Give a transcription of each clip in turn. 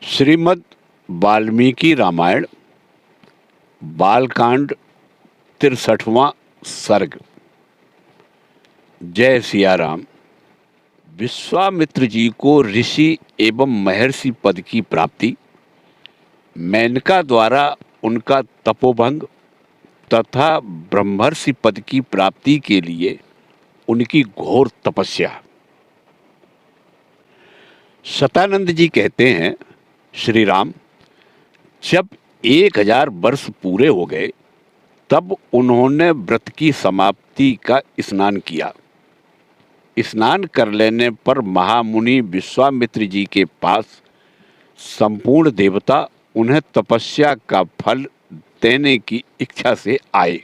श्रीमद् वाल्मीकि रामायण बालकांड 63वां सर्ग। जय सिया राम। विश्वामित्र जी को ऋषि एवं महर्षि पद की प्राप्ति, मेनका द्वारा उनका तपोभंग तथा ब्रह्मर्षि पद की प्राप्ति के लिए उनकी घोर तपस्या। शतानंद जी कहते हैं, श्री राम, जब 1000 वर्ष पूरे हो गए तब उन्होंने व्रत की समाप्ति का स्नान किया। स्नान कर लेने पर महामुनि विश्वामित्र जी के पास संपूर्ण देवता उन्हें तपस्या का फल देने की इच्छा से आए।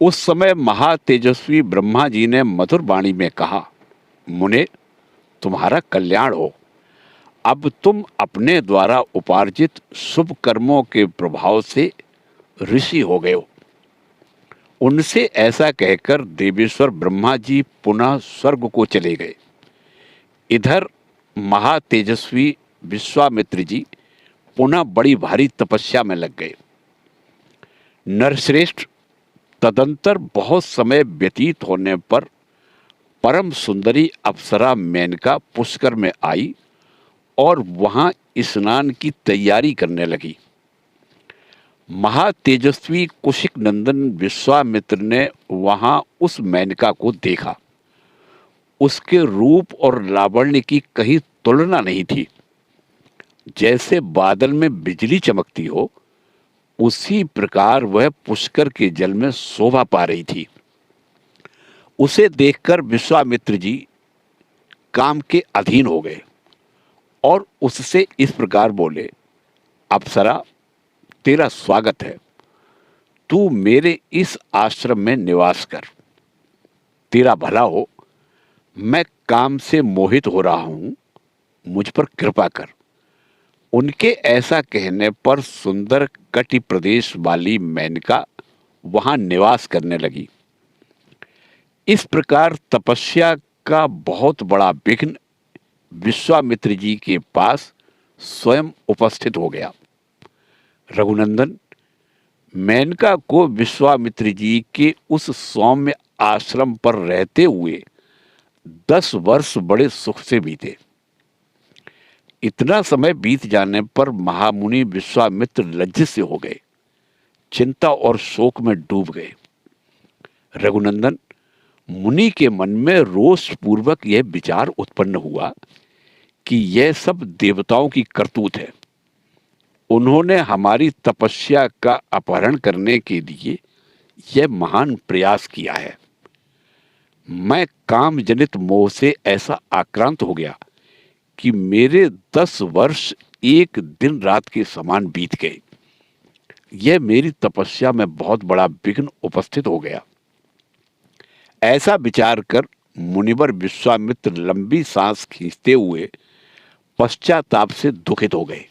उस समय महातेजस्वी ब्रह्मा जी ने मधुर वाणी में कहा, मुने, तुम्हारा कल्याण हो। अब तुम अपने द्वारा उपार्जित शुभ कर्मों के प्रभाव से ऋषि हो गए हो। उनसे ऐसा कहकर देवेश्वर ब्रह्मा जी पुनः स्वर्ग को चले गए। इधर महातेजस्वी विश्वामित्र जी पुनः बड़ी भारी तपस्या में लग गए। नरश्रेष्ठ, तदंतर बहुत समय व्यतीत होने पर परम सुंदरी अप्सरा मेनका पुष्कर में आई और वहां स्नान की तैयारी करने लगी। महातेजस्वी कुशिक नंदन विश्वामित्र ने वहां उस मेनका को देखा। उसके रूप और लावण्य की कहीं तुलना नहीं थी। जैसे बादल में बिजली चमकती हो, उसी प्रकार वह पुष्कर के जल में शोभा पा रही थी। उसे देखकर विश्वामित्र जी काम के अधीन हो गए और उससे इस प्रकार बोले, अप्सरा, तेरा स्वागत है। तू मेरे इस आश्रम में निवास कर। तेरा भला हो। मैं काम से मोहित हो रहा हूं, मुझ पर कृपा कर। उनके ऐसा कहने पर सुंदर कटि प्रदेश वाली मेनका वहां निवास करने लगी। इस प्रकार तपस्या का बहुत बड़ा विघ्न विश्वामित्र जी के पास स्वयं उपस्थित हो गया। रघुनंदन, मेनका को विश्वामित्र जी के उस सौम्य आश्रम पर रहते हुए 10 वर्ष बड़े सुख से बीते। इतना समय बीत जाने पर महामुनि विश्वामित्र लज्जित से हो गए, चिंता और शोक में डूब गए। रघुनंदन, मुनि के मन में रोष पूर्वक यह विचार उत्पन्न हुआ कि यह सब देवताओं की करतूत है। उन्होंने हमारी तपस्या का अपहरण करने के लिए यह महान प्रयास किया है। मैं काम जनित मोह से ऐसा आक्रांत हो गया कि मेरे 10 वर्ष एक दिन रात के समान बीत गए। यह मेरी तपस्या में बहुत बड़ा विघ्न उपस्थित हो गया। ऐसा विचार कर मुनिवर विश्वामित्र लंबी सांस खींचते हुए पश्चाताप से दुखित हो गए।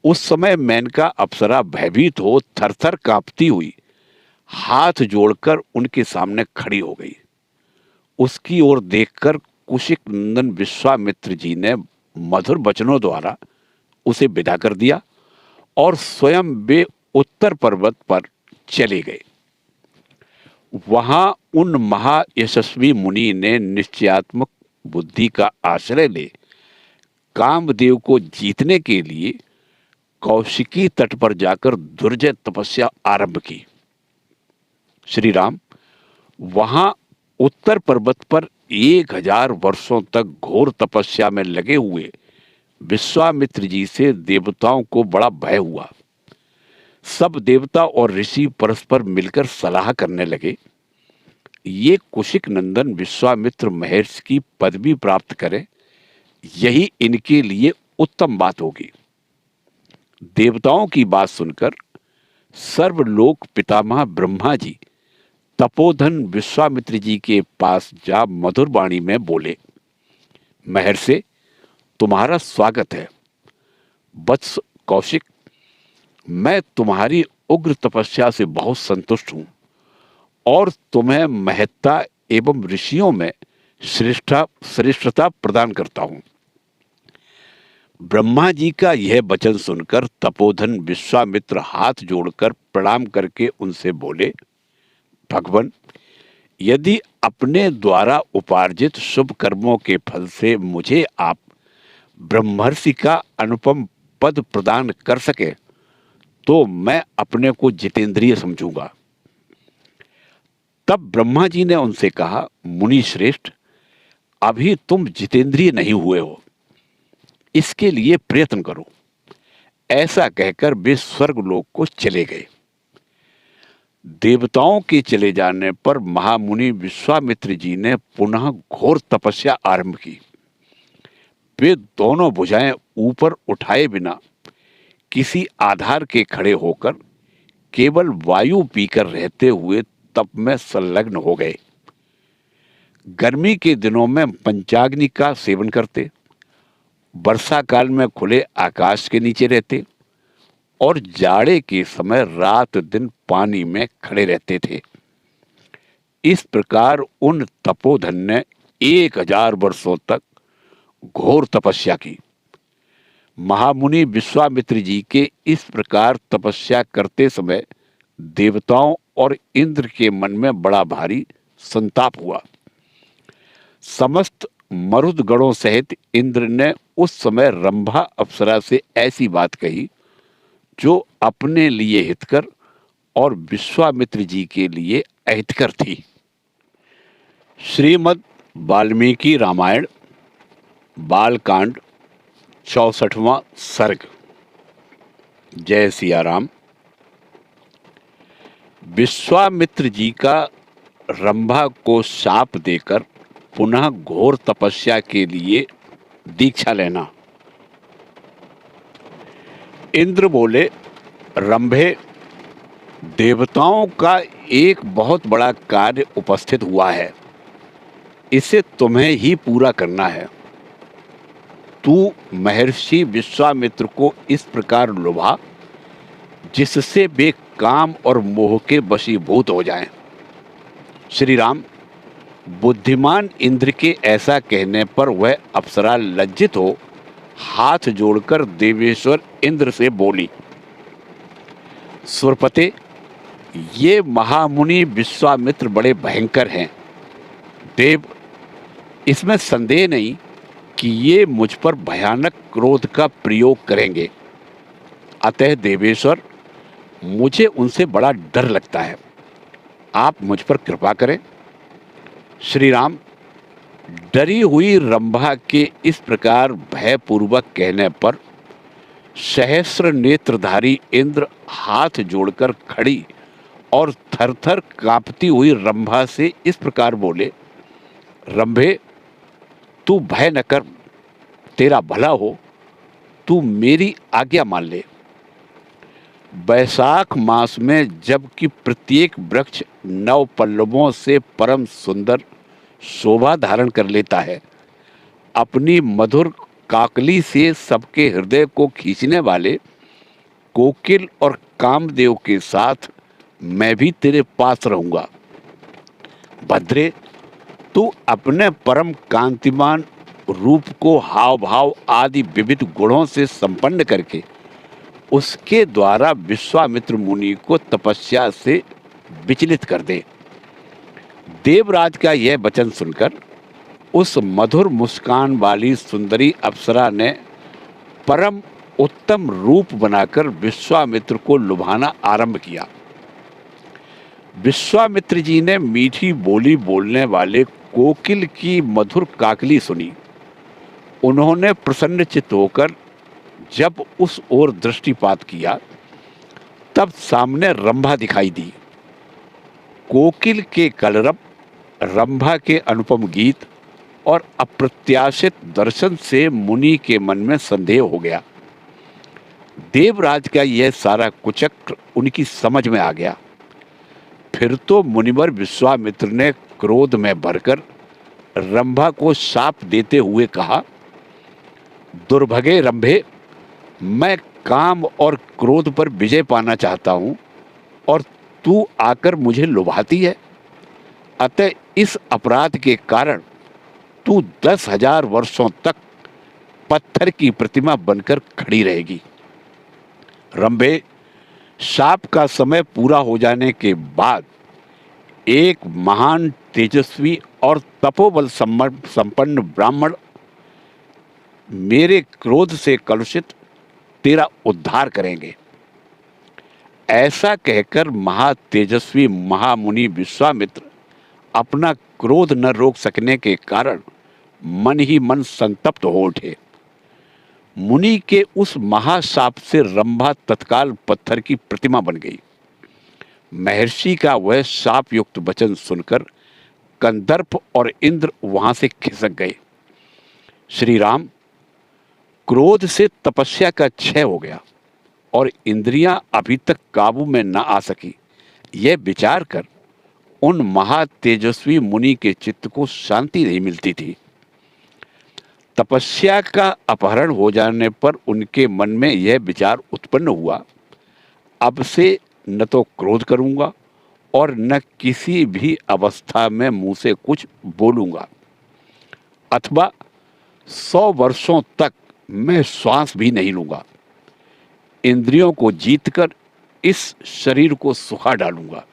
उस समय मेनका अप्सरा भयभीत हो थरथर कांपती हुई हाथ जोड़कर उनके सामने खड़ी हो गई। उसकी ओर देखकर कुशिक नंदन विश्वामित्र जी ने मधुर वचनों द्वारा उसे विदा कर दिया और स्वयं वे उत्तर पर्वत पर चले गए। वहां उन महायशस्वी मुनि ने निश्चयात्मक बुद्धि का आश्रय ले कामदेव को जीतने के लिए कौशिकी तट पर जाकर दुर्जय तपस्या आरंभ की। श्री राम, वहां उत्तर पर्वत पर 1000 वर्षों तक घोर तपस्या में लगे हुए विश्वामित्र जी से देवताओं को बड़ा भय हुआ। सब देवता और ऋषि परस्पर मिलकर सलाह करने लगे, ये कुशिक नंदन विश्वामित्र महर्षि की पदवी प्राप्त करें, यही इनके लिए उत्तम बात होगी। देवताओं की बात सुनकर सर्वलोक पितामह ब्रह्मा जी तपोधन विश्वामित्र जी के पास जा मधुर वाणी में बोले, महर्षि, तुम्हारा स्वागत है। वत्स कौशिक, मैं तुम्हारी उग्र तपस्या से बहुत संतुष्ट हूं और तुम्हें महत्ता एवं ऋषियों में श्रेष्ठता प्रदान करता हूं। ब्रह्मा जी का यह वचन सुनकर तपोधन विश्वामित्र हाथ जोड़कर प्रणाम करके उनसे बोले, भगवान, यदि अपने द्वारा उपार्जित शुभ कर्मों के फल से मुझे आप ब्रह्मर्षि का अनुपम पद प्रदान कर सके तो मैं अपने को जितेंद्रिय समझूंगा। तब ब्रह्मा जी ने उनसे कहा, मुनि श्रेष्ठ, अभी तुम जितेंद्रिय नहीं हुए हो, इसके लिए प्रयत्न करो। ऐसा कहकर वे स्वर्गलोक को चले गए। देवताओं के चले जाने पर महामुनि विश्वामित्र जी ने पुनः घोर तपस्या आरंभ की। वे दोनों भुजाएं ऊपर उठाए बिना किसी आधार के खड़े होकर केवल वायु पीकर रहते हुए तप में संलग्न हो गए। गर्मी के दिनों में पंचाग्नि का सेवन करते, वर्षा काल में खुले आकाश के नीचे रहते और जाड़े के समय रात दिन पानी में खड़े रहते थे। इस प्रकार उन तपोधन ने 1000 वर्षों तक घोर तपस्या की। महामुनि विश्वामित्र जी के इस प्रकार तपस्या करते समय देवताओं और इंद्र के मन में बड़ा भारी संताप हुआ। समस्त मरुद गणों सहित इंद्र ने उस समय रंभा अप्सरा से ऐसी बात कही जो अपने लिए हितकर और विश्वामित्र जी के लिए अहितकर थी। श्रीमद् वाल्मीकि रामायण बालकांड 64वां सर्ग। जय सिया राम। विश्वामित्र जी का रंभा को शाप देकर पुनः घोर तपस्या के लिए दीक्षा लेना। इंद्र बोले, रंभे, देवताओं का एक बहुत बड़ा कार्य उपस्थित हुआ है, इसे तुम्हें ही पूरा करना है। तू महर्षि विश्वामित्र को इस प्रकार लुभा जिससे वे काम और मोह के वशीभूत हो जाएं। श्री राम, बुद्धिमान इंद्र के ऐसा कहने पर वह अप्सरा लज्जित हो हाथ जोड़कर देवेश्वर इंद्र से बोली, सुरपते, ये महामुनि विश्वामित्र बड़े भयंकर हैं। देव, इसमें संदेह नहीं कि ये मुझ पर भयानक क्रोध का प्रयोग करेंगे। अतः देवेश्वर, मुझे उनसे बड़ा डर लगता है, आप मुझ पर कृपा करें। श्री राम, डरी हुई रंभा के इस प्रकार भयपूर्वक कहने पर सहस्र नेत्रधारी इंद्र हाथ जोड़कर खड़ी और थरथर कांपती हुई रंभा से इस प्रकार बोले, रंभे, तू भय न कर, तेरा भला हो, तू मेरी आज्ञा मान ले। वैशाख मास में जबकि प्रत्येक वृक्ष नव पल्लवों से परम सुंदर शोभा धारण कर लेता है, अपनी मधुर काकली से सबके हृदय को खींचने वाले कोकिल और कामदेव के साथ मैं भी तेरे पास रहूंगा। भद्रे, तू अपने परम कांतिमान रूप को हाव भाव आदि विविध गुणों से संपन्न करके उसके द्वारा विश्वामित्र मुनि को तपस्या से विचलित कर दे। देवराज का यह वचन सुनकर उस मधुर मुस्कान वाली सुंदरी अप्सरा ने परम उत्तम रूप बनाकर विश्वामित्र को लुभाना आरंभ किया। विश्वामित्र जी ने मीठी बोली बोलने वाले कोकिल की मधुर काकली सुनी। उन्होंने प्रसन्नचित्त होकर जब उस ओर दृष्टिपात किया तब सामने रंभा दिखाई दी। कोकिल के कलरव, रंभा के अनुपम गीत और अप्रत्याशित दर्शन से मुनि के मन में संदेह हो गया। देवराज का यह सारा कुचक्र उनकी समझ में आ गया। फिर तो मुनिवर विश्वामित्र ने क्रोध में भरकर रंभा को शाप देते हुए कहा, दुर्भगे रंभे, मैं काम और क्रोध पर विजय पाना चाहता हूँ और तू आकर मुझे लुभाती है। अतः इस अपराध के कारण तू 10,000 वर्षों तक पत्थर की प्रतिमा बनकर खड़ी रहेगी। रंभे, शाप का समय पूरा हो जाने के बाद एक महान, तेजस्वी और तपोबल संपन्न ब्राह्मण मेरे क्रोध से कलुषित तेरा उद्धार करेंगे। ऐसा कहकर महातेजस्वी महामुनि विश्वामित्र अपना क्रोध न रोक सकने के कारण मन ही मन संतप्त हो उठे। मुनि के उस महाशाप से रंभा तत्काल पत्थर की प्रतिमा बन गई। महर्षि का वह शाप युक्त वचन सुनकर कंदर्प और इंद्र वहां से खिसक गए। श्री राम, क्रोध से तपस्या का क्षय हो गया और इंद्रियां अभी तक काबू में न आ सकी। यह विचार कर उन महातेजस्वी मुनि के चित्त को शांति नहीं मिलती थी। तपस्या का अपहरण हो जाने पर उनके मन में यह विचार उत्पन्न हुआ, अब से न तो क्रोध करूंगा और न किसी भी अवस्था में मुंह से कुछ बोलूंगा, अथवा 100 वर्षों तक मैं श्वास भी नहीं लूंगा। इंद्रियों को जीतकर इस शरीर को सुखा डालूंगा।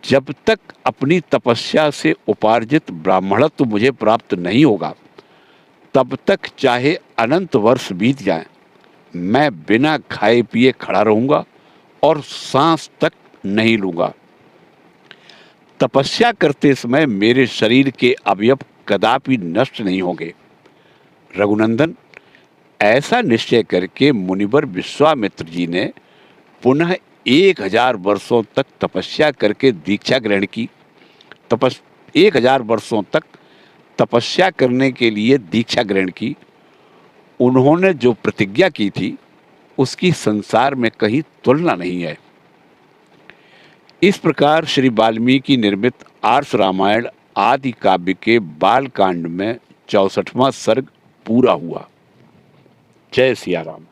जब तक अपनी तपस्या से उपार्जित ब्राह्मणत्व मुझे प्राप्त नहीं होगा, तब तक चाहे अनंत वर्ष बीत जाएं, मैं बिना खाए पिए खड़ा रहूंगा और सांस तक नहीं लूंगा। तपस्या करते समय मेरे शरीर के अवयव कदापि नष्ट नहीं होंगे। रघुनंदन, ऐसा निश्चय करके मुनिवर विश्वामित्र जी ने पुनः 1000 वर्षों तक तपस्या करके दीक्षा ग्रहण की। 1000 वर्षों तक तपस्या करने के लिए दीक्षा ग्रहण की। उन्होंने जो प्रतिज्ञा की थी उसकी संसार में कहीं तुलना नहीं है। इस प्रकार श्री वाल्मीकि निर्मित आर्ष रामायण आदि काव्य के बाल कांड में 64वां सर्ग पूरा हुआ। जय सिया राम।